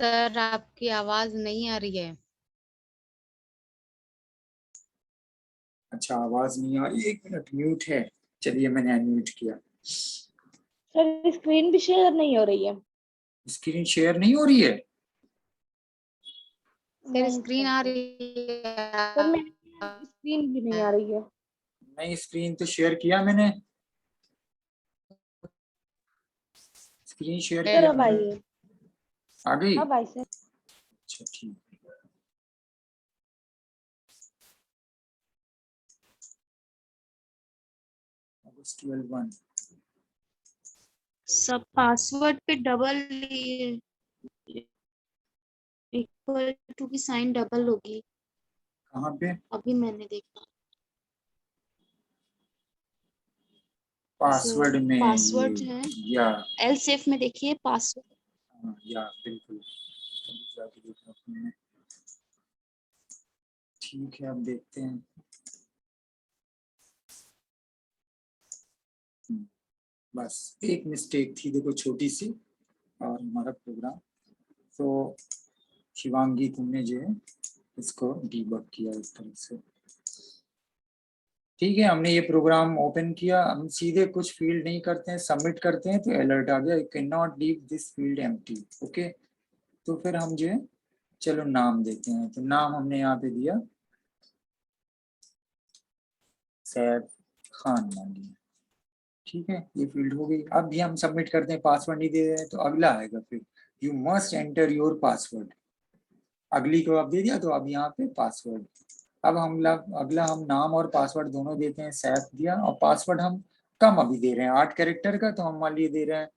Sir आपकी आवाज नहीं आ रही है। अच्छा, आवाज नहीं आ रही, 1 मिनट, म्यूट है। चलिए, मैंने अनम्यूट किया। सर स्क्रीन भी शेयर नहीं हो रही है। स्क्रीन शेयर नहीं हो रही है? सर स्क्रीन आ रही सर है। मेरी स्क्रीन भी नहीं आ रही है। नहीं, स्क्रीन तो शेयर किया मैंने। स्क्रीन शेयर सर किया अब मैंने। आइए। आ गई? अब आई सर। अच्छा, ठीक है। अगस्त 12 सब पासवर्ड पे डबल इक्वल टू की साइन डबल होगी। कहाँ पे? अभी मैंने देखा पासवर्ड में पासवर्ड ये है या एल सेफ में देखिए पासवर्ड। या बिल्कुल, अभी जाके देखा आपने। ठीक है, अब देखते हैं। बस एक मिस्टेक थी, देखो, छोटी सी, और हमारा प्रोग्राम। तो शिवांगी, तुमने जो है इसको डीबग किया इस तरह से। ठीक है, हमने ये प्रोग्राम ओपन किया। हम सीधे कुछ फील्ड नहीं करते हैं, सबमिट करते हैं, तो अलर्ट आ गया, you can not leave this field empty. Okay, तो फिर हम जो है, चलो नाम देते हैं। तो नाम हमने यहाँ पे दिया सैफ खान मान लिया। ठीक है, ये फील्ड हो गई। अब भी हम सबमिट करते हैं, पासवर्ड नहीं दे रहे हैं, तो अगला आएगा फिर, you must enter your password. अगली को आप दे दिया, तो अब यहाँ पे पासवर्ड। अब हम अगला हम नाम और पासवर्ड दोनों देते हैं। सैफ दिया, और पासवर्ड हम कम अभी दे रहे हैं, 8 कैरेक्टर का, तो हम मान लिए दे रहे हैं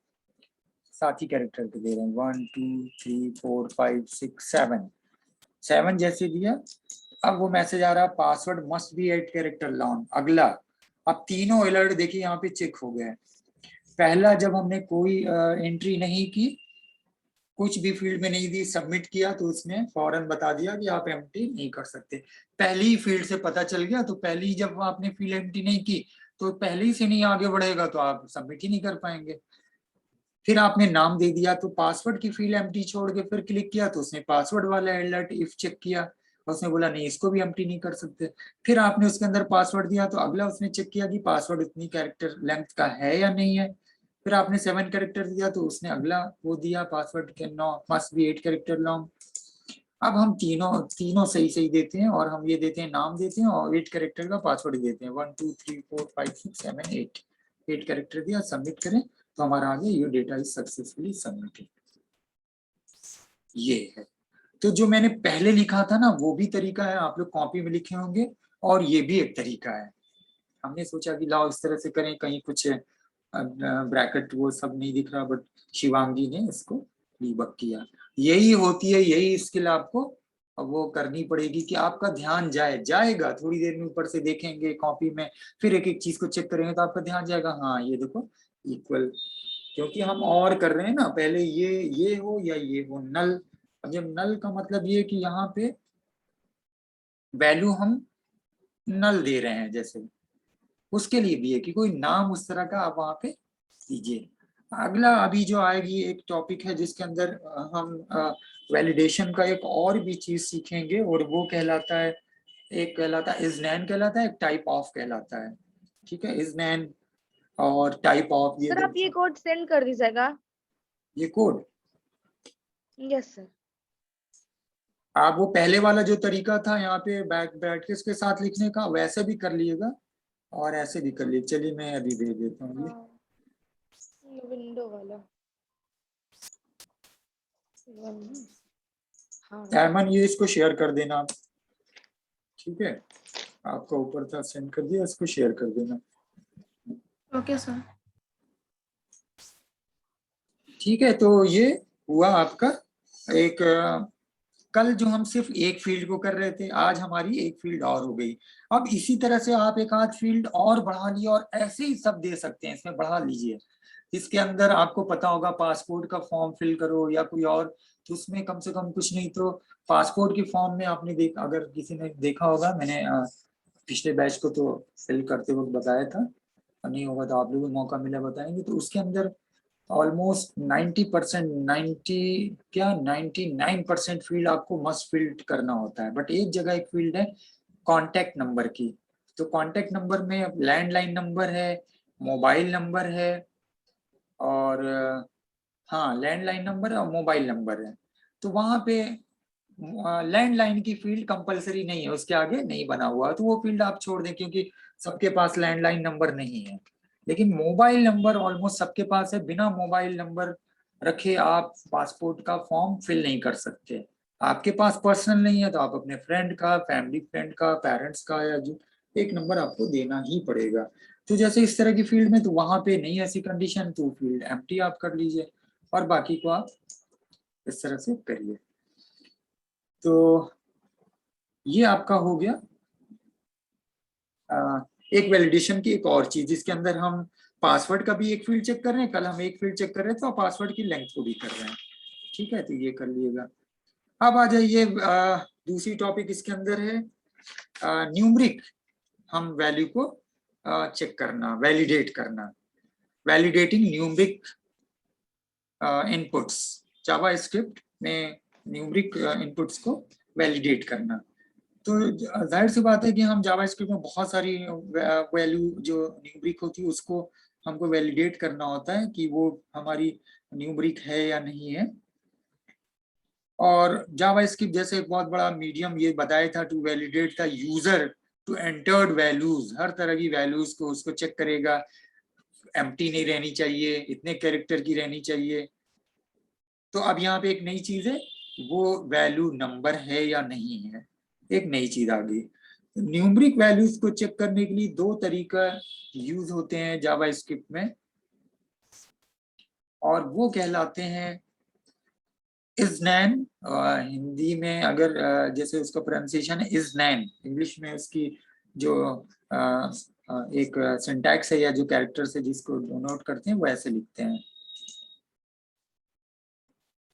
7 ही कैरेक्टर के दे रहे हैं। 1 2 3 4 5 6 7 जैसे दिया। अब वो मैसेज आ रहा, password must be 8 character long. अगला, अब तीनों अलर्ट देखिए यहाँ पे चेक हो गए। पहला, जब हमने कोई एंट्री नहीं की, कुछ भी फील्ड में नहीं दी, सबमिट किया, तो उसने फौरन बता दिया कि आप एम्प्टी नहीं कर सकते। पहली फील्ड से पता चल गया, तो पहली जब आपने फील्ड एम्प्टी नहीं की, तो पहले ही से नहीं आगे बढ़ेगा, तो आप सबमिट ही नहीं कर पाएंगे। फिर आपने नाम दे दिया, तो पासवर्ड की फील्ड एम्प्टी छोड़ के फिर क्लिक किया, तो उसने पासवर्ड वाला अलर्ट इफ चेक किया, उसने बोला नहीं, इसको भी एम्प्टी नहीं कर सकते। फिर आपने उसके अंदर पासवर्ड दिया, तो अगला उसने चेक किया कि पासवर्ड इतनी कैरेक्टर लेंथ का है या नहीं है। फिर आपने 7 कैरेक्टर दिया, तो उसने अगला वो दिया, पासवर्ड के no must be 8 character long. अब हम तीनों तीनों सही सही देते हैं, और हम ये देते हैं, नाम देते हैं, और 8 कैरेक्टर का पासवर्ड देते हैं। 1 2 3 4 5 6 7 8 कैरेक्टर दिया, सबमिट करें, तो हमारा आगे your data is successfully submitted. ये है। तो जो मैंने पहले लिखा था ना, वो भी तरीका है, आप लोग कॉपी में लिखे होंगे, और ये भी एक तरीका है। हमने सोचा कि लाओ इस तरह से करें, कहीं कुछ ब्रैकेट वो सब नहीं दिख रहा, बट शिवांगी ने इसको डीबग किया। यही होती है, यही स्किल आपको वो करनी पड़ेगी कि आपका ध्यान जाएगा थोड़ी देर में, ऊपर से देखेंगे कॉपी में, फिर एक एक चीज को चेक करेंगे, तो आपका ध्यान जाएगा, हाँ ये देखो इक्वल, क्योंकि हम और कर रहे हैं ना, पहले ये हो या ये हो, नल। अब जब नल का मतलब ये कि यहाँ पे वैल्यू हम नल दे रहे हैं, जैसे उसके लिए भी है कि कोई नाम उस तरह का आप वहां पे दीजिए। अगला अभी जो आएगी एक टॉपिक है, जिसके अंदर हम वैलिडेशन का एक और भी चीज सीखेंगे, और वो कहलाता है, एक कहलाता है इज नैन कहलाता है, एक टाइप ऑफ कहलाता है। ठीक है, इज नैन और टाइप ऑफ, ये सर आप ये कोड सेंड कर दीजिएगा। ये कोड, यस सर। आप वो पहले वाला जो तरीका था यहाँ पे बैठ के उसके साथ लिखने का, वैसे भी कर लिएगा, और ऐसे भी कर लीजिए। चलिए, मैं अभी भेज देता हूँ ये विंडो वाला। एमन, ये इसको शेयर कर देना आप। ठीक है, आपका ऊपर था, सेंड कर दिया, इसको शेयर कर देना। Okay sir. ठीक है, तो ये हुआ आपका एक कल जो हम सिर्फ एक फील्ड को कर रहे थे, आज हमारी एक फील्ड और हो गई। अब इसी तरह से आप एक आध फील्ड और बढ़ा लिया, और ऐसे ही सब दे सकते हैं, इसमें बढ़ा लीजिए। इसके अंदर आपको पता होगा, पासपोर्ट का फॉर्म फिल करो या कोई और, तो उसमें कम से कम कुछ नहीं तो पासपोर्ट के फॉर्म में आपने अगर किसी ने देखा होगा, मैंने पिछले बैच को तो फिल करते वक्त बताया था, नहीं होगा तो आप लोगों को मौका मिला बताएंगे। तो उसके अंदर ऑलमोस्ट 90%, 99% फील्ड आपको मस्ट फील्ड करना होता है, बट एक जगह एक फील्ड है कॉन्टैक्ट नंबर की। तो कॉन्टैक्ट नंबर में लैंडलाइन नंबर है, मोबाइल नंबर है, और हाँ लैंडलाइन नंबर और मोबाइल नंबर है। तो वहां पे लैंडलाइन की फील्ड कंपलसरी नहीं है, उसके आगे नहीं बना हुआ, तो वो फील्ड आप छोड़ दें क्योंकि सबके पास लैंडलाइन नंबर नहीं है। लेकिन मोबाइल नंबर ऑलमोस्ट सबके पास है, बिना मोबाइल नंबर रखे आप पासपोर्ट का फॉर्म फिल नहीं कर सकते। आपके पास पर्सनल नहीं है तो आप अपने फ्रेंड का, फैमिली फ्रेंड का, पेरेंट्स का, या जो एक नंबर आपको देना ही पड़ेगा। तो जैसे इस तरह की फील्ड में तो वहां पे नहीं ऐसी कंडीशन, तो फील्ड एम्प्टी आप कर लीजिए और बाकी को आप इस तरह से करिए। तो ये आपका हो गया एक वैलिडेशन की एक और चीज, जिसके अंदर हम पासवर्ड का भी एक फील्ड चेक कर रहे हैं, कल हम एक फील्ड चेक कर रहे थे और पासवर्ड की लेंथ को भी कर रहे हैं। ठीक है, तो ये कर लिएगा। अब आ जाइए दूसरी टॉपिक इसके अंदर है न्यूमरिक। हम वैल्यू को चेक करना, वैलिडेट करना, वैलिडेटिंग न्यूमरिक इनपुट्स। जावा स्क्रिप्ट में न्यूमरिक इनपुट्स को वैलिडेट करना। तो जाहिर सी बात है कि हम जावा स्क्रिप्ट में बहुत सारी वैल्यू जो न्यूमरिक होती है उसको हमको वैलिडेट करना होता है कि वो हमारी न्यूमरिक है या नहीं है। और जावा स्क्रिप्ट जैसे एक बहुत बड़ा मीडियम ये बताया था to validate the user to entered values, हर तरह की वैल्यूज को उसको चेक करेगा, एम्प्टी नहीं रहनी चाहिए, इतने कैरेक्टर की रहनी चाहिए। तो अब यहाँ पे एक नई चीज है, वो वैल्यू नंबर है या नहीं है, एक नई चीज आ गई। न्यूमरिक वैल्यूज को चेक करने के लिए दो तरीका यूज होते हैं जावा स्क्रिप्ट में, और वो कहलाते हैं इजनैन। हिंदी में अगर जैसे उसका प्रोनाउंसिएशन है इजनैन, इंग्लिश में उसकी जो एक सिंटैक्स है या जो कैरेक्टर्स है जिसको नोट करते हैं वो ऐसे लिखते हैं,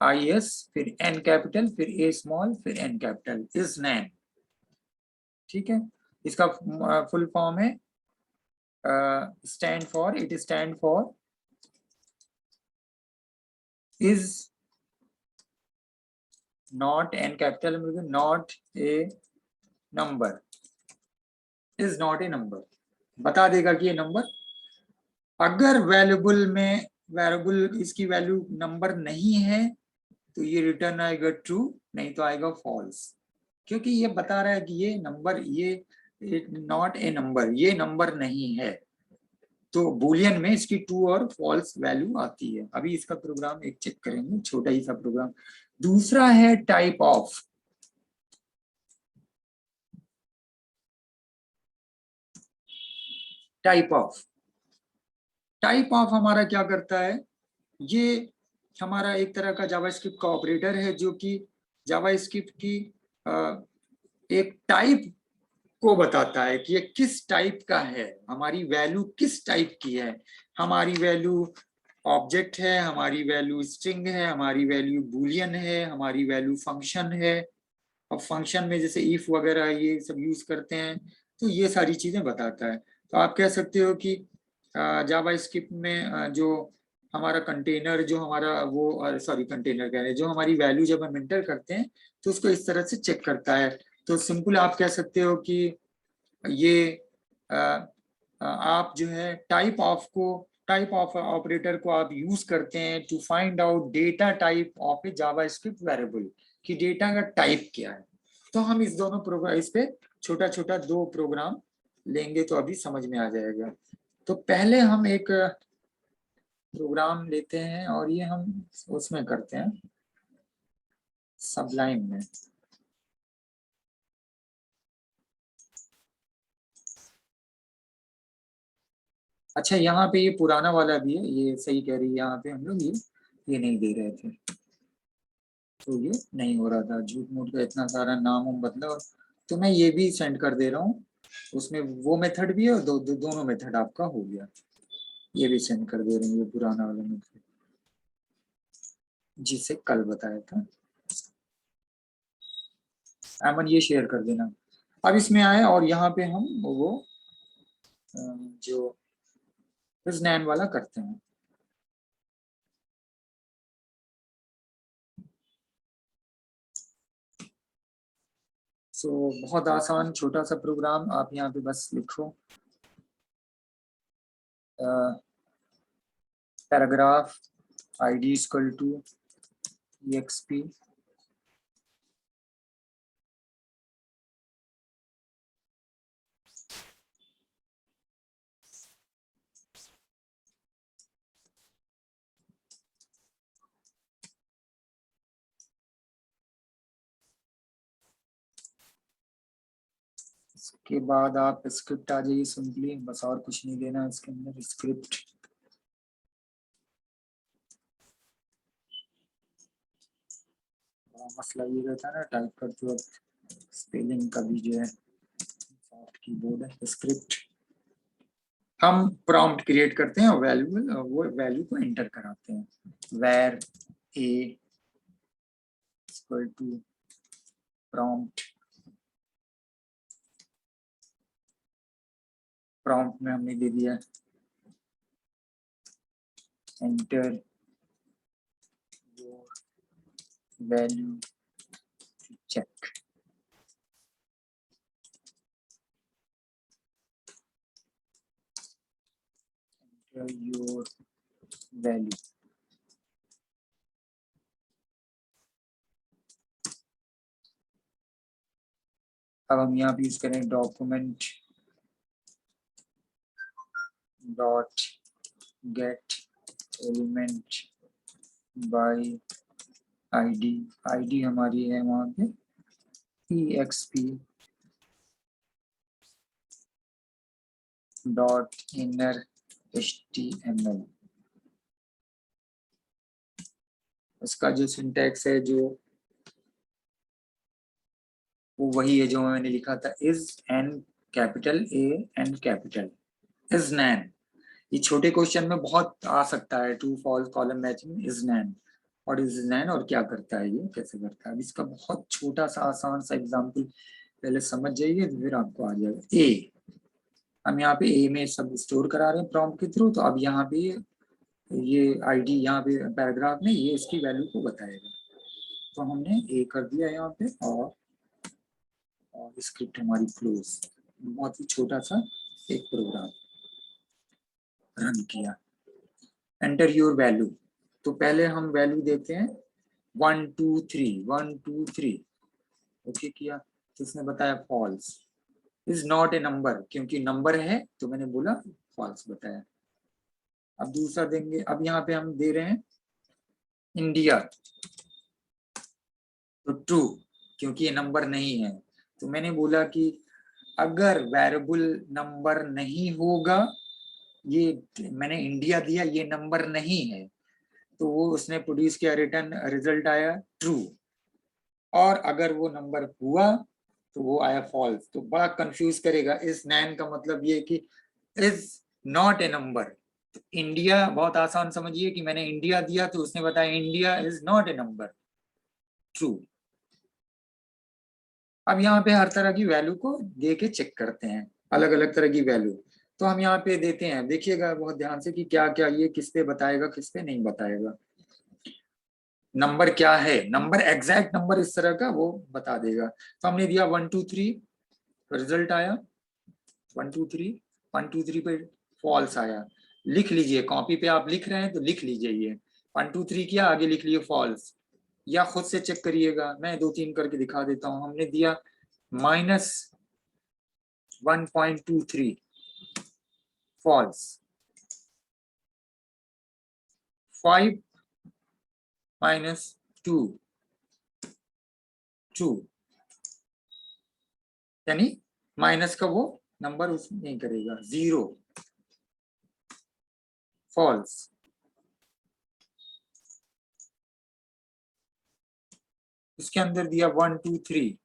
IS फिर N कैपिटल फिर A स्मॉल फिर N कैपिटल, इजनैन। ठीक है, इसका फुल फॉर्म है stand for, it stand for is not, N capital में not a number, is not a number, बता देगा कि ये नंबर। अगर वैल्यूबल में वेरिएबल इसकी वैल्यू नंबर नहीं है तो ये रिटर्न आएगा ट्रू, नहीं तो आएगा फॉल्स, क्योंकि ये बता रहा है कि ये नंबर, ये नॉट ए नंबर, ये नंबर नहीं है। तो बुलियन में इसकी ट्रू और फॉल्स वैल्यू आती है। अभी इसका प्रोग्राम एक चेक करेंगे, छोटा ही सा प्रोग्राम। दूसरा है type of. Type of, type of हमारा क्या करता है, ये हमारा एक तरह का जावास्क्रिप्ट का ऑपरेटर है जो कि जावास्क्रिप्ट की एक टाइप को बताता है कि ये किस टाइप का है, हमारी वैल्यू किस टाइप की है। हमारी वैल्यू ऑब्जेक्ट है, हमारी वैल्यू स्ट्रिंग है, हमारी वैल्यू बूलियन है, हमारी वैल्यू फंक्शन है। अब फंक्शन में जैसे इफ वगैरह ये सब यूज करते हैं, तो ये सारी चीजें बताता है। तो आप कह सकते हो कि जावा स्क्रिप्ट में जो हमारा कंटेनर, जो हमारा वो सॉरी कंटेनर कह रहे हैं, जो हमारी वैल्यू जब हम एंटर करते हैं तो उसको इस तरह से चेक करता है। तो सिंपल आप कह सकते हो कि ये आप जो है टाइप ऑफ को, टाइप ऑफ ऑपरेटर को आप यूज करते हैं to find out data type of a JavaScript variable, कि डेटा का टाइप क्या है। तो हम इस दोनों प्रोग्राम, इस पे छोटा छोटा दो प्रोग्राम लेंगे तो अभी समझ में आ जाएगा। तो पहले हम एक प्रोग्राम लेते हैं और ये हम उसमें करते हैं सबलाइन में। अच्छा, यहाँ पे ये पुराना वाला भी है, ये सही कह रही है, यहाँ पे हम लोग ये नहीं दे रहे थे, तो ये नहीं हो रहा था, झूठ मूठ का इतना सारा नाम हम बदला। तो मैं ये भी सेंड कर दे रहा हूँ, उसमें वो मेथड भी है और दोनों मेथड आपका हो गया। ये भी सेंड कर दे रहे हैं, ये पुराना वाला मेथड जिसे कल बताया था। अमन ये शेयर कर देना। अब इसमें आए और यहाँ पे हम वो जो नैन वाला करते हैं। बहुत आसान छोटा सा प्रोग्राम, आप यहाँ पे बस लिखो paragraph id equal to exp इसके बाद आप स्क्रिप्ट आ जाइए सिंपली, बस और कुछ नहीं देना इसके अंदर। स्क्रिप्ट मसला ये रहता है ना टाइप करते वक्त स्पेलिंग का भी जो है, सॉफ्ट कीबोर्ड है। स्क्रिप्ट हम प्रॉम्प्ट क्रिएट करते हैं और वो वैल्यू को एंटर कराते हैं। where a equal to prompt, prompt में हमने दे दिया enter your value check. Enter your value, अब हम यहाँ पे यूज करें document dot get element by ID. ID हमारी है वहां पे exp डॉट इनर html। इसका जो सिंटैक्स है जो वो वही है जो मैंने लिखा था, is N capital A and capital is NaN. ये छोटे क्वेश्चन में बहुत आ सकता है, true false column matching is NaN, और इज नैन और क्या करता है, ये कैसे करता है। अब इसका बहुत छोटा सा आसान सा एग्जांपल पहले समझ जाइए तो फिर आपको आ जाएगा। ए, हम यहाँ पे ए में सब स्टोर करा रहे हैं प्रॉम्प्ट के थ्रू, तो अब यहाँ पे ये आईडी यहाँ पे पैराग्राफ में ये इसकी वैल्यू को बताएगा। तो हमने ए कर दिया यहाँ पे और स्क्रिप्ट हमारी क्लोज। बहुत ही छोटा सा एक प्रोग्राम रन किया। एंटर योर वैल्यू, तो पहले हम वैल्यू देते हैं 1 2 3 1 2 3। ओके किया तो इसने बताया false, is not a number, क्योंकि नंबर है तो मैंने बोला फॉल्स बताया। अब दूसरा देंगे, अब यहाँ पे हम दे रहे हैं इंडिया, तो ट्रू, क्योंकि ये नंबर नहीं है। तो मैंने बोला कि अगर वेरिएबल नंबर नहीं होगा, ये मैंने इंडिया दिया, ये नंबर नहीं है, तो वो उसने प्रोड्यूस किया, रिटर्न रिजल्ट आया ट्रू। और अगर वो नंबर हुआ तो वो आया फॉल्स। तो बड़ा कंफ्यूज करेगा। इस नैन का मतलब ये कि is not a number. India बहुत आसान समझिए कि मैंने इंडिया दिया तो उसने बताया India is not a number, true. अब यहाँ पे हर तरह की वैल्यू को दे के चेक करते हैं, अलग अलग तरह की वैल्यू। तो हम यहाँ पे देते हैं, देखिएगा बहुत ध्यान से कि क्या क्या ये किस पे बताएगा किस पे नहीं बताएगा। नंबर क्या है, नंबर एग्जैक्ट नंबर इस तरह का वो बता देगा। तो हमने दिया 1 2 3, रिजल्ट आया 1 2 3, 1 2 3 पे फॉल्स आया। लिख लीजिए, कॉपी पे आप लिख रहे हैं तो लिख लीजिए, ये 1 2 3 किया, आगे लिख लिए फॉल्स, या खुद से चेक करिएगा। मैं 2 3 करके दिखा देता हूँ। हमने दिया -1.23 फॉल्स, 5 -2 ट्रू, यानी माइनस का वो नंबर उसमें नहीं करेगा, 0 फॉल्स। इसके अंदर दिया 1 2 3,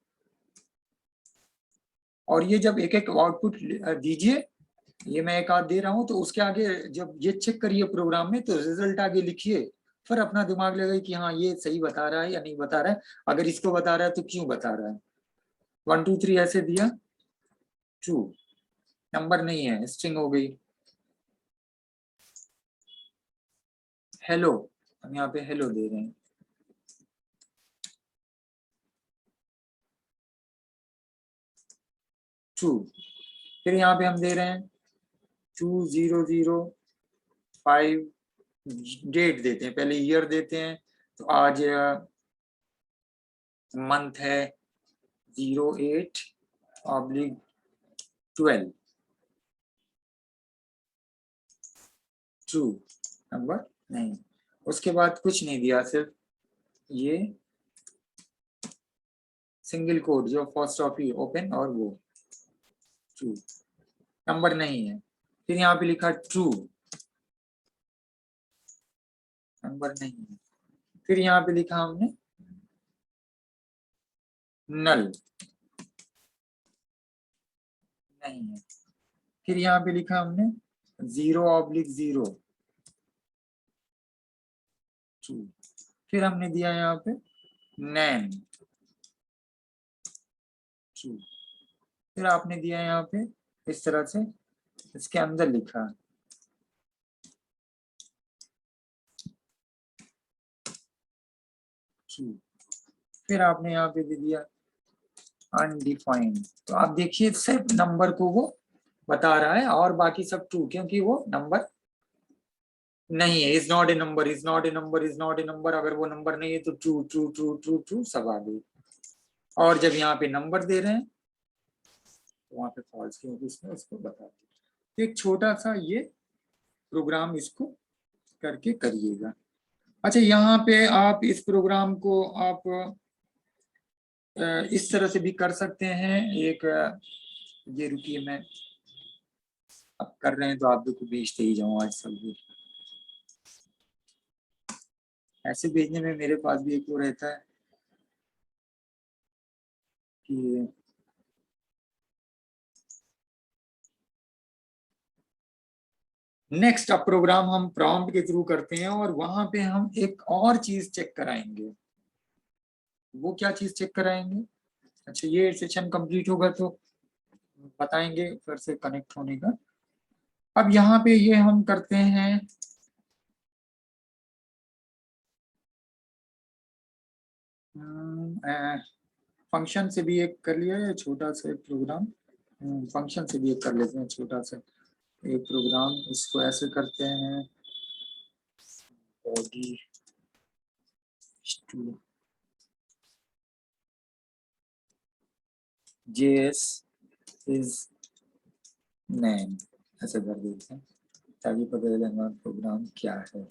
और ये जब एक एक आउटपुट दीजिए, ये मैं एक आध दे रहा हूं, तो उसके आगे जब ये चेक करिए प्रोग्राम में तो रिजल्ट आगे लिखिए, फिर अपना दिमाग लगाइए कि हाँ ये सही बता रहा है या नहीं बता रहा है। अगर इसको बता रहा है तो क्यों बता रहा है। 1 2 3 ऐसे दिया, ट्रू, नंबर नहीं है, स्ट्रिंग हो गई। हेलो, हम यहाँ पे हेलो दे रहे हैं, 2। फिर यहाँ पे हम दे रहे हैं 2005, डेट देते हैं, पहले ईयर देते हैं। तो आज मंथ है 08/12, ट्रू नंबर नहीं। उसके बाद कुछ नहीं दिया, सिर्फ ये सिंगल कोड जो फर्स्ट ऑफ ही ओपन और वो ट्रू, नंबर नहीं है। फिर यहाँ पे लिखा ट्रू, नंबर नहीं है। फिर यहाँ पे लिखा हमने नल, नहीं है। फिर यहाँ पे लिखा हमने 0/0, ट्रू। फिर हमने दिया यहाँ पे नैन, ट्रू। फिर आपने दिया यहाँ पे इस तरह से, इसके अंदर लिखा ट्रू। फिर आपने यहाँ पे दे दिया अनडिफाइंड। तो आप देखिए सिर्फ नंबर को वो बता रहा है और बाकी सब ट्रू, क्योंकि वो नंबर नहीं है। Is not a number, is not a number, is not a number. अगर वो नंबर नहीं है तो true true true true true सब आ गए। और जब यहाँ पे नंबर दे रहे हैं तो वहां पे फॉल्स, क्योंकि उसने उसको बता दिया। एक छोटा सा ये प्रोग्राम इसको करके करिएगा। अच्छा, यहाँ पे आप इस प्रोग्राम को आप इस तरह से भी कर सकते हैं। एक ये रुकिए, मैं अब कर रहे हैं तो आप लोग को भेजते ही जाऊँ आज सब। ऐसे भेजने में मेरे पास भी एक वो रहता है कि नेक्स्ट अब प्रोग्राम हम प्रॉम्प्ट के थ्रू करते हैं और वहां पे हम एक और चीज चेक कराएंगे। वो क्या चीज चेक कराएंगे? अच्छा, ये सेशन कंप्लीट होगा तो बताएंगे फिर से कनेक्ट होने का। अब यहाँ पे ये हम करते हैं फंक्शन से भी एक कर लिया है छोटा सा एक प्रोग्राम। फंक्शन से भी एक कर लेते हैं छोटा सा एक प्रोग्राम। इसको ऐसे करते हैं body JS is name, ऐसे कर देते हैं ताकि पता चले हमारा प्रोग्राम क्या है।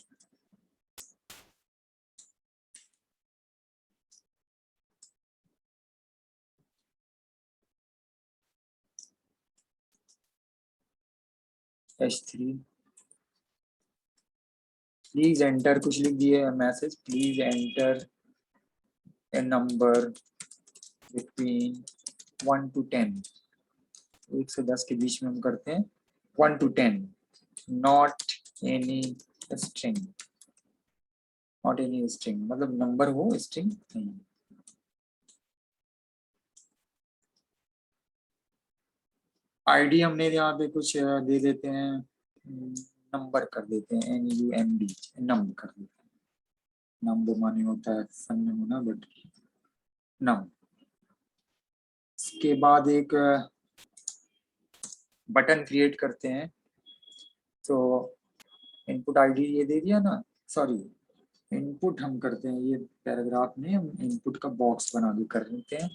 H3 प्लीज एंटर, कुछ लिख दिए message, please enter a number between 1 to 10। 1 से 10 के बीच में हम करते हैं 1 to 10, not any string. Not any string मतलब नंबर हो, स्ट्रिंग नहीं। आईडी हमने यहाँ पे कुछ दे देते हैं, नंबर कर देते हैं, NUMB, नंबर कर देते हैं। नंबर माने होता है सन में होना, बट नम। इसके बाद एक बटन क्रिएट करते हैं। तो इनपुट आईडी ये दे दिया ना, सॉरी इनपुट हम करते हैं ये पैराग्राफ में, हम इनपुट का बॉक्स बना के कर लेते हैं।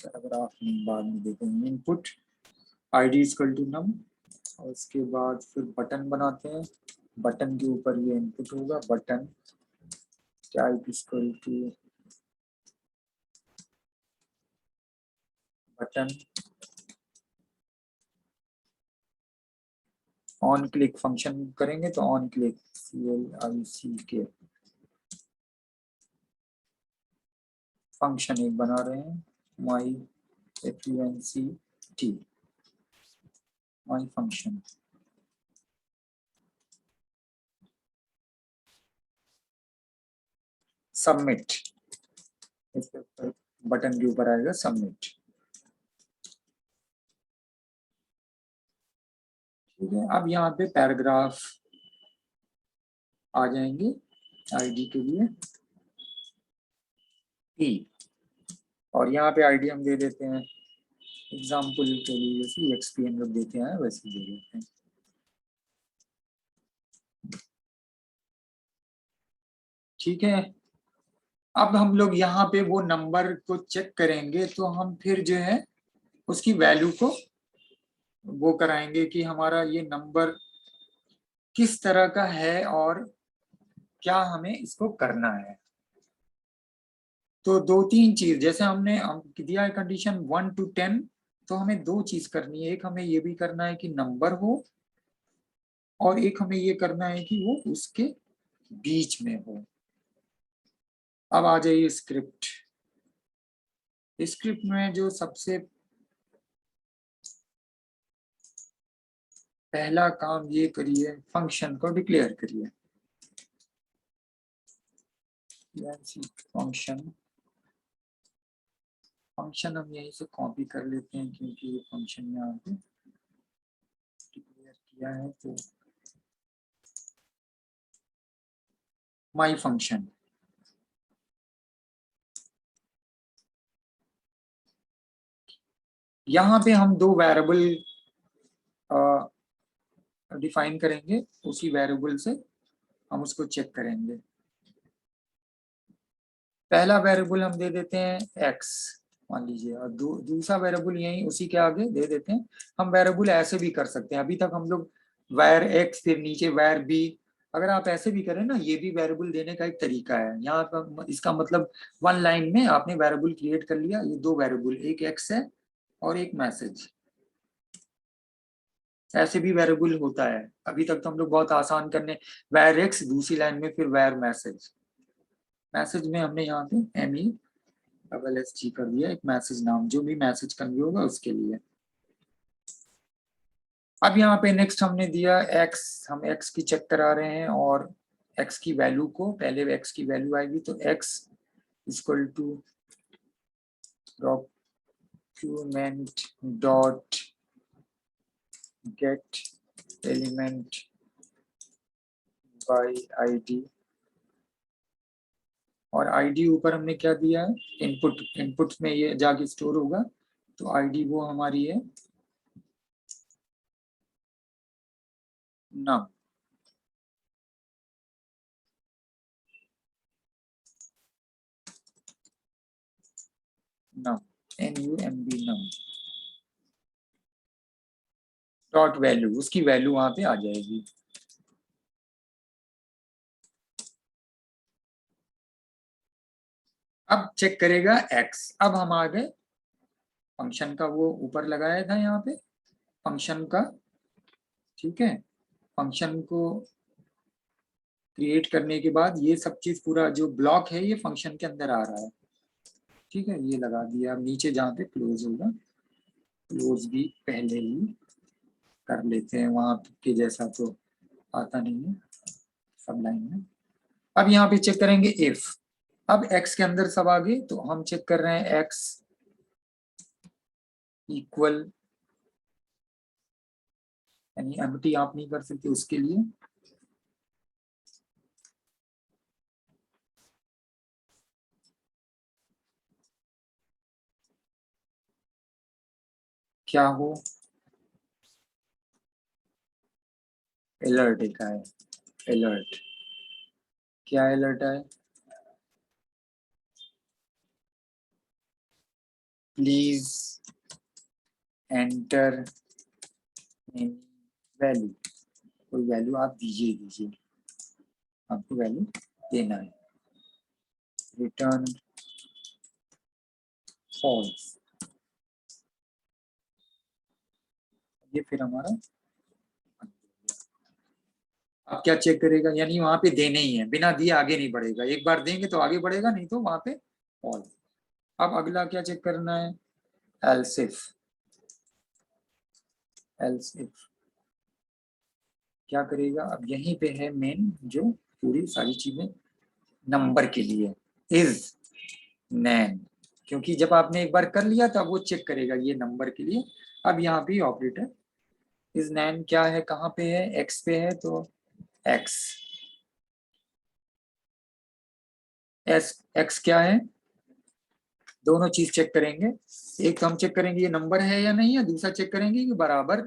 पैराग्राफ में बाद में देते हैं इनपुट आईडी इक्वल टू नम, और उसके बाद फिर बटन बनाते हैं। बटन के ऊपर ये इनपुट होगा, button type equal to button on click. Function करेंगे तो ऑन क्लिक CLICK फंक्शन एक बना रहे हैं, माई FUNCT माई फंक्शन। सबमिट, इसके ऊपर बटन के ऊपर आएगा सबमिट। ठीक है, अब यहाँ पे पैराग्राफ आ जाएंगे आईडी के लिए P, और यहाँ पे आईडी हम दे देते हैं एग्जाम्पल के लिए जैसे एक्सपी हम लोग देते हैं वैसे दे देते हैं। ठीक है, अब हम लोग यहाँ पे वो नंबर को चेक करेंगे तो हम फिर जो है उसकी वैल्यू को वो कराएंगे कि हमारा ये नंबर किस तरह का है और क्या हमें इसको करना है। तो दो तीन चीज, जैसे हमने दिया है कंडीशन 1 to 10, तो हमें दो चीज करनी है। एक हमें ये भी करना है कि नंबर हो, और एक हमें ये करना है कि वो उसके बीच में हो। अब आ जाइए स्क्रिप्ट। स्क्रिप्ट में जो सबसे पहला काम ये करिए, फंक्शन को डिक्लेयर करिए। फंक्शन फंक्शन हम यहीं से कॉपी कर लेते हैं क्योंकि ये फंक्शन यहाँ पे डिक्लेयर किया है। तो माई फंक्शन, यहाँ पे हम दो वेरिएबल डिफाइन करेंगे, उसी वेरिएबल से हम उसको चेक करेंगे। पहला वेरिएबल हम दे देते हैं x मान लीजिए, और दूसरा वेरिएबल यही उसी के आगे दे देते हैं। हम वेरिएबल ऐसे भी कर सकते हैं, अभी तक हम लोग var x फिर नीचे var b, अगर आप ऐसे भी करें ना, ये भी वेरिएबल देने का एक तरीका है। यहाँ पर इसका मतलब वन लाइन में आपने वेरिएबल क्रिएट कर लिया। ये दो वेरिएबल, एक x है और एक मैसेज, ऐसे भी वेरिएबल होता है। अभी तक तो हम लोग बहुत आसान करने var x, दूसरी लाइन में फिर var मैसेज। मैसेज में हमने यहाँ पे MESSG कर दिया, एक मैसेज नाम, जो भी मैसेज कन्वे होगा उसके लिए। अब यहाँ पे नेक्स्ट हमने दिया x, हम x की चेक करा रहे हैं, और x की वैल्यू को, पहले x की वैल्यू आएगी तो x equal to document dot get element by ID, और ID ऊपर हमने क्या दिया है, इनपुट। इनपुट में ये जाके स्टोर होगा, तो ID वो हमारी है नम। नम NUMB नम डॉट वैल्यू, उसकी वैल्यू वहां पे आ जाएगी। अब चेक करेगा x। अब हम आ गए फंक्शन का, वो ऊपर लगाया था यहाँ पे फंक्शन का। ठीक है, फंक्शन को क्रिएट करने के बाद ये सब चीज, पूरा जो ब्लॉक है ये फंक्शन के अंदर आ रहा है। ठीक है, ये लगा दिया। अब नीचे जहाँ पे क्लोज होगा, क्लोज भी पहले ही कर लेते हैं, वहां के जैसा तो आता नहीं है सब लाइन में। अब यहाँ पे चेक करेंगे इफ। अब x के अंदर सब आ गए, तो हम चेक कर रहे हैं x इक्वल, यानी एम्प्टी आप नहीं कर सकते, उसके लिए क्या हो, अलर्ट लिखा है। अलर्ट, क्या अलर्ट है, प्लीज एंटर वैल्यू। कोई वैल्यू आप दीजिए, आपको वैल्यू देना है। रिटर्न फॉल्स, ये फिर हमारा। अब क्या चेक करेगा, यानी वहां पे देने ही है, बिना दिए आगे नहीं बढ़ेगा। एक बार देंगे तो आगे बढ़ेगा, नहीं तो वहां पे फॉल्स। अब अगला क्या चेक करना है, एल्स इफ। एल्स इफ क्या करेगा, अब यहीं पे है मेन, जो पूरी सारी चीजें नंबर के लिए। इज नैन, क्योंकि जब आपने एक बार कर लिया तो अब वो चेक करेगा ये नंबर के लिए। अब यहाँ पे ऑपरेटर इज नैन क्या है, कहाँ पे है, एक्स पे है, तो एक्स। एक्स क्या है, दोनों चीज चेक करेंगे। एक तो हम चेक करेंगे ये नंबर है या नहीं है, दूसरा चेक करेंगे कि बराबर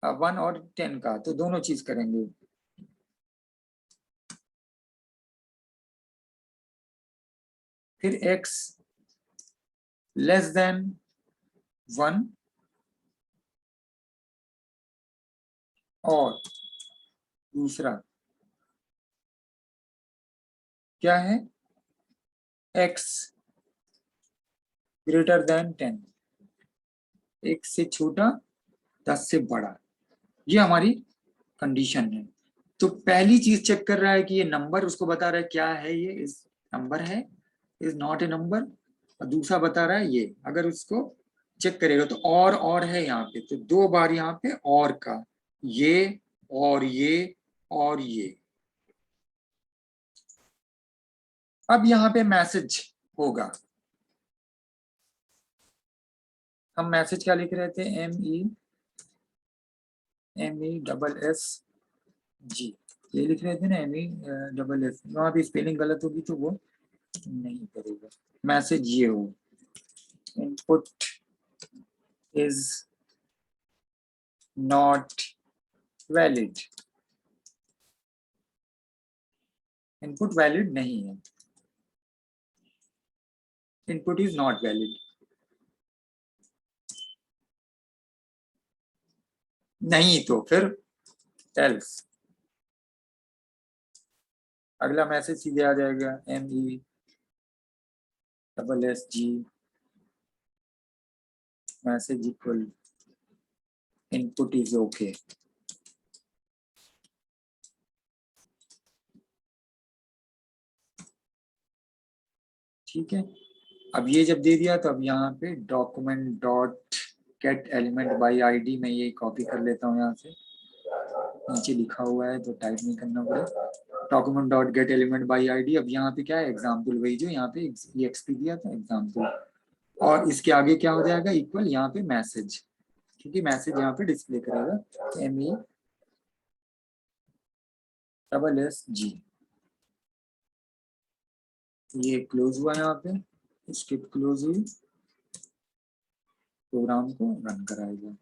1 और 10 का, तो दोनों चीज करेंगे। फिर x लेस देन 1 और दूसरा क्या है, x ग्रेटर देन 10, एक से छोटा 10 से बड़ा, ये हमारी कंडीशन है। तो पहली चीज चेक कर रहा है कि ये नंबर, उसको बता रहा है क्या है, ये इस नंबर है, इज नॉट ए नंबर। और दूसरा बता रहा है ये, अगर उसको चेक करेगा तो और है यहाँ पे, तो 2 बार यहाँ पे और का, ये और ये और ये। अब यहाँ पे मैसेज होगा, हम मैसेज क्या लिख रहे थे, MESSG, ये लिख रहे थे ना, MESS। वहां पे स्पेलिंग गलत होगी तो वो नहीं करेगा। मैसेज ये हो, input is not valid, input valid नहीं है, इनपुट इज नॉट वैलिड। नहीं तो फिर एल्स। अगला मैसेज सीधे आ जाएगा, MESSG message equal input is okay. ठीक है, अब ये जब दे दिया तो अब यहाँ पे document dot get element by ID, मैं ये कॉपी कर लेता हूँ, यहाँ से नीचे लिखा हुआ है तो टाइप नहीं करना पड़ेगा। Document dot get element by ID, अब यहाँ पे क्या है, एग्जाम्पल, वही जो यहाँ पे EXP दिया था, एग्जाम्पल, और इसके आगे क्या हो जाएगा, इक्वल यहाँ पे मैसेज, क्योंकि मैसेज यहाँ पे डिस्प्ले करेगा, MESSG। ये क्लोज हुआ यहाँ पे, स्क्रिप्ट क्लोज हुई, प्रोग्राम को रन कराएगा।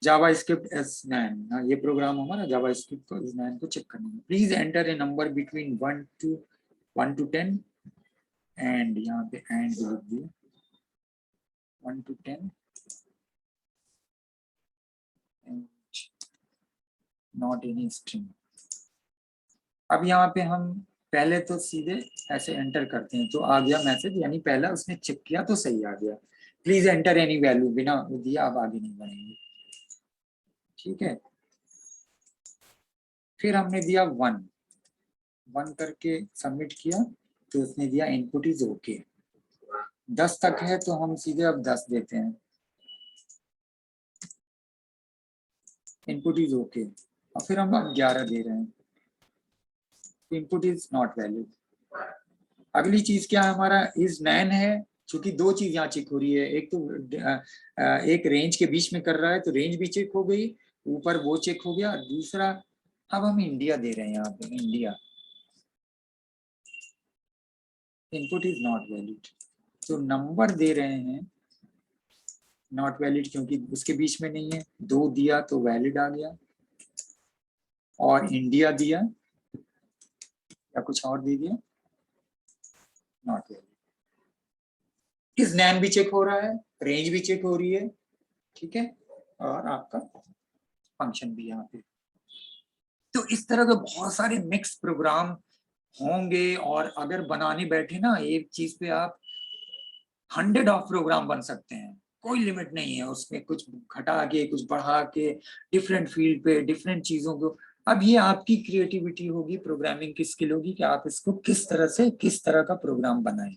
जावा स्क्रिप्ट S9, ये प्रोग्राम हमारा जावा स्क्रिप्ट को S9 को चेक करना है। Please enter a number between 1 to 10, and यहाँ पे एंड लिख दिया, 1 to 10 and not any string. अब यहाँ पे हम पहले तो सीधे ऐसे एंटर करते हैं तो आ गया मैसेज, यानी पहला उसने चेक किया तो सही आ गया। प्लीज एंटर एनी वैल्यू, बिना दिया अब आगे नहीं बढ़ेंगे। ठीक है, फिर हमने दिया 1 करके सबमिट किया तो उसने दिया इनपुट इज ओके। 10 तक है तो हम सीधे अब 10 देते हैं, इनपुट इज ओके, और फिर हम अब 11 दे रहे हैं, इनपुट इज नॉट वैलिड। अगली चीज क्या है, हमारा इज 9 है, क्योंकि 2 चीज यहाँ चेक हो रही है, एक तो एक रेंज के बीच में कर रहा है तो रेंज भी चेक हो गई, ऊपर वो चेक हो गया, दूसरा अब हम इंडिया दे रहे हैं यहाँ पे, India, input is not valid. तो नंबर दे रहे हैं नॉट वैलिड क्योंकि उसके बीच में नहीं है, 2 दिया तो वैलिड आ गया, और इंडिया दिया या कुछ और दे दिया, नॉट वैलिड। इस नैम भी चेक हो रहा है, रेंज भी चेक हो रही है, ठीक है, और आपका फंक्शन भी यहाँ पे। तो इस तरह के बहुत सारे मिक्स प्रोग्राम होंगे, और अगर बनाने बैठे ना एक चीज पे आप 100 ऑफ प्रोग्राम बन सकते हैं, कोई लिमिट नहीं है उसमें, कुछ घटा के कुछ बढ़ा के डिफरेंट फील्ड पे डिफरेंट चीजों को। अब ये आपकी क्रिएटिविटी होगी, प्रोग्रामिंग की स्किल होगी कि आप इसको किस तरह से किस तरह का प्रोग्राम बनाएं,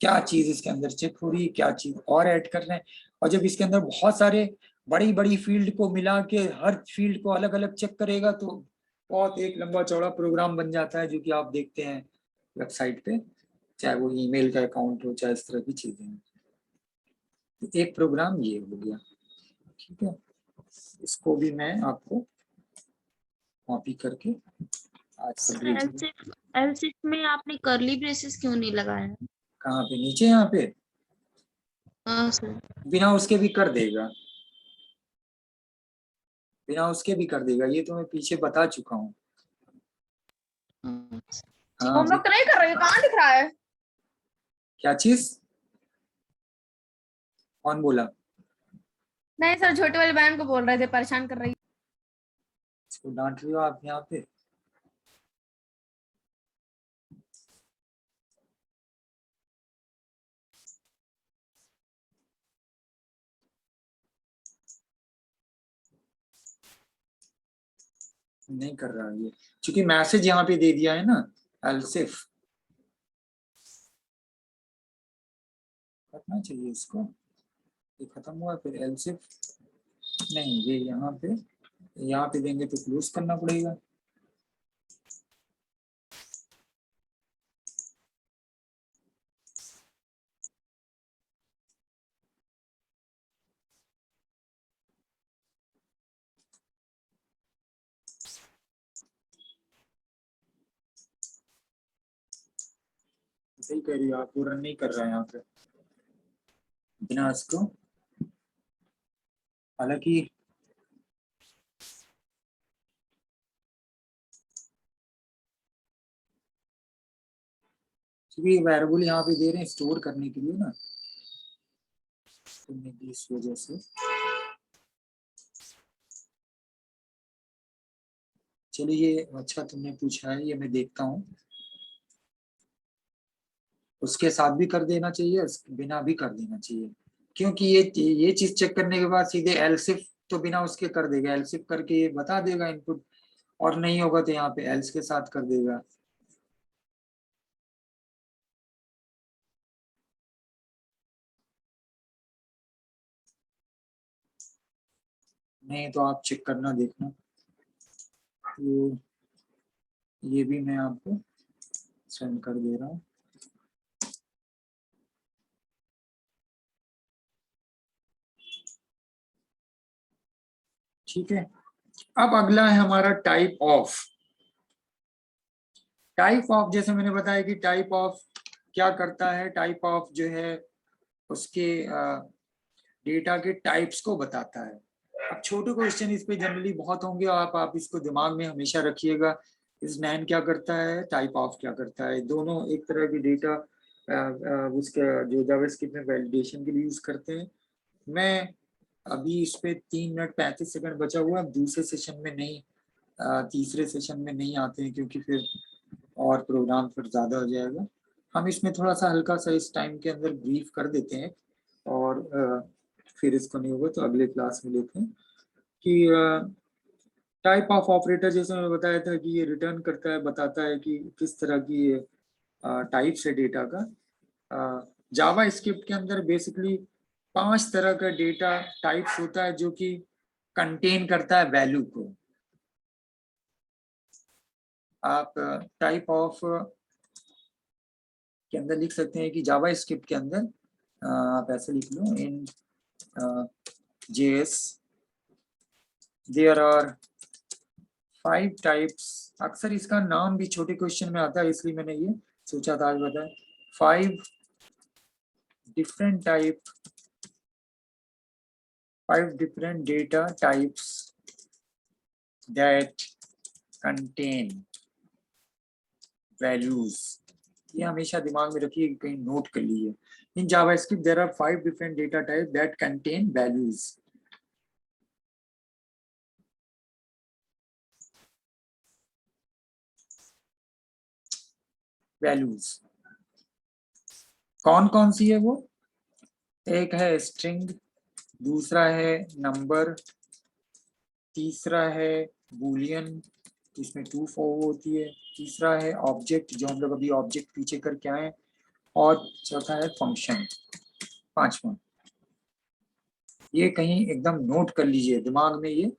क्या चीज इसके अंदर चेक हो रही है, क्या चीज और ऐड कर रहे हैं। और जब इसके अंदर बहुत सारे बड़ी बड़ी फील्ड को मिला के हर फील्ड को अलग अलग चेक करेगा तो बहुत एक लंबा चौड़ा प्रोग्राम बन जाता है, जो कि आप देखते हैं वेबसाइट पे, चाहे वो ईमेल का अकाउंट हो चाहे इस तरह की चीजें हैं। तो एक प्रोग्राम ये हो गया, ठीक है, इसको भी मैं आपको कॉपी करके आज एल्सिफ में आपने कर्ली ब्रेसेस क्यों नहीं लगाया? कहाँ पे, नीचे यहाँ पे हाँ सर। बिना उसके भी कर देगा, बिना उसके भी कर देगा, ये तो मैं पीछे बता चुका हूँ। हाँ, हाँ होमवर्क तो नहीं कर रही हो, कहाँ दिख रहा है? क्या चीज, कौन बोला? नहीं सर, छोटे वाली बहन को बोल रहे थे, परेशान कर रही। इसको डांट रही हो आप यहाँ पे? नहीं कर रहा ये, क्योंकि मैसेज यहाँ पे दे दिया है ना, एल्सिफ करना चाहिए इसको, ये खत्म हुआ फिर एल्सिफ, नहीं ये यहाँ पे देंगे तो क्लोज करना पड़ेगा। सही कह रही हो आप, वो रन नहीं कर रहा है यहाँ पे बिना इसको, हालांकि क्योंकि वेरिएबल यहाँ पे दे रहे हैं स्टोर करने के लिए ना, तो maybe इस वजह से। चलिए ये अच्छा तुमने पूछा है, ये मैं देखता हूँ, उसके साथ भी कर देना चाहिए, बिना भी कर देना चाहिए, क्योंकि ये चीज चेक करने के बाद सीधे एल्सिफ तो बिना उसके कर देगा, एल्सिफ करके ये बता देगा इनपुट, और नहीं होगा तो यहाँ पे एल्स के साथ कर देगा। नहीं तो आप चेक करना देखना, तो ये भी मैं आपको सेंड कर दे रहा हूँ। ठीक है, अब अगला है हमारा टाइप ऑफ। टाइप ऑफ जैसे मैंने बताया कि टाइप ऑफ क्या करता है, टाइप ऑफ जो है उसके डेटा के टाइप्स को बताता है। अब छोटे क्वेश्चन इस पे जनरली बहुत होंगे, आप इसको दिमाग में हमेशा रखिएगा, इस नैन क्या करता है, टाइप ऑफ क्या करता है, दोनों एक तरह की डेटा उसका जो जावास्क्रिप्ट में वैलिडेशन के लिए यूज करते हैं। मैं अभी इस पे 3 मिनट 35 सेकंड बचा हुआ है, दूसरे सेशन में नहीं, तीसरे सेशन में नहीं आते हैं, क्योंकि फिर और प्रोग्राम फिर ज्यादा हो जाएगा। हम इसमें थोड़ा सा हल्का सा इस टाइम के अंदर ब्रीफ कर देते हैं, और फिर इसको नहीं होगा तो अगले क्लास में लेते हैं कि टाइप ऑफ ऑपरेटर, जैसे मैंने बताया था कि ये रिटर्न करता है, बताता है कि किस तरह की टाइप्स है डेटा का। जावा स्क्रिप्ट के अंदर बेसिकली 5 तरह का डेटा टाइप्स होता है जो कि कंटेन करता है वैल्यू को। आप टाइप ऑफ के अंदर लिख सकते हैं कि जावा स्क्रिप्ट के अंदर आप ऐसे लिख लो, इन JS देयर आर 5 टाइप्स। अक्सर इसका नाम भी छोटे क्वेश्चन में आता है, इसलिए मैंने ये सोचा था आज बताएं। 5 different data types that contain values। ये हमेशा दिमाग में रखिए, कहीं नोट कर लीजिए। In JavaScript there are 5 different data types that contain values। Values कौन कौन सी है वो, एक है स्ट्रिंग, दूसरा है नंबर, तीसरा है बूलियन, इसमें 2 4 होती है, तीसरा है ऑब्जेक्ट जो हम लोग अभी ऑब्जेक्ट पीछे करके आए, और चौथा है फंक्शन, 5वां। ये कहीं एकदम नोट कर लीजिए, दिमाग में ये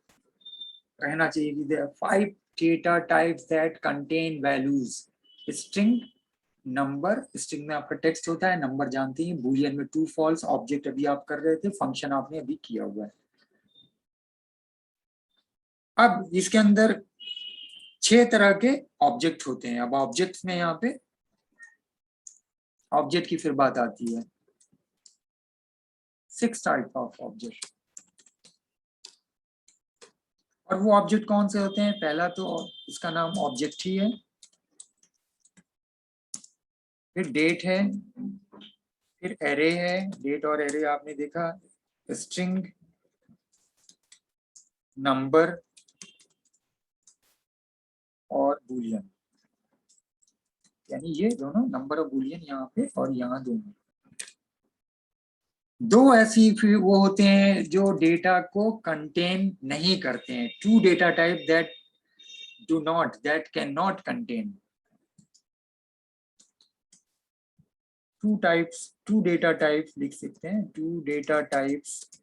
रहना चाहिए कि there are 5 data types that contain values। String, number, string में आपका टेक्स्ट होता है, नंबर जानते हैं, बूलियन में ट्रू फॉल्स, ऑब्जेक्ट अभी आप कर रहे थे, फंक्शन आपने अभी किया हुआ है। अब इसके अंदर 6 तरह के ऑब्जेक्ट होते हैं। अब ऑब्जेक्ट्स में यहाँ पे ऑब्जेक्ट की फिर बात आती है। 6 टाइप ऑफ ऑब्जेक्ट। और वो ऑब्जेक्ट कौन से होते हैं? पहला तो इसका नाम ऑब्जेक्ट ही है, फिर डेट है, फिर एरे है। डेट और एरे आपने देखा, स्ट्रिंग, नंबर और बूलियन, यानी ये दोनों नंबर और बूलियन यहाँ पे और यहाँ दोनों। दो ऐसी फिर वो होते हैं जो डेटा को कंटेन नहीं करते हैं, two data type that do not, that can not contain. Two data types लिख सकते हैं, टू डेटा टाइप्स।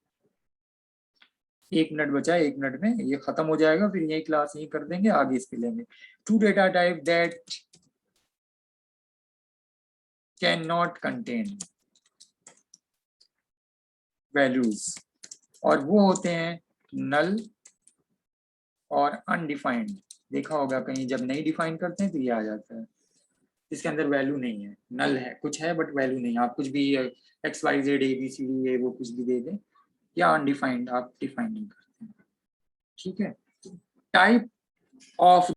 1 मिनट बचा है, 1 मिनट में ये खत्म हो जाएगा, फिर यही क्लास यही कर देंगे, आगे इस पे लेंगे। Two data type that can not contain values, और वो होते हैं नल और अनडिफाइंड। देखा होगा कहीं जब नहीं डिफाइन करते हैं तो ये आ जाता है, इसके अंदर वैल्यू नहीं है, नल है, कुछ है बट वैल्यू नहीं। आप कुछ भी XYZ ABCD ये वो कुछ भी दे दें, या अनडिफाइंड आप डिफाइन नहीं करते हैं, ठीक है। Type of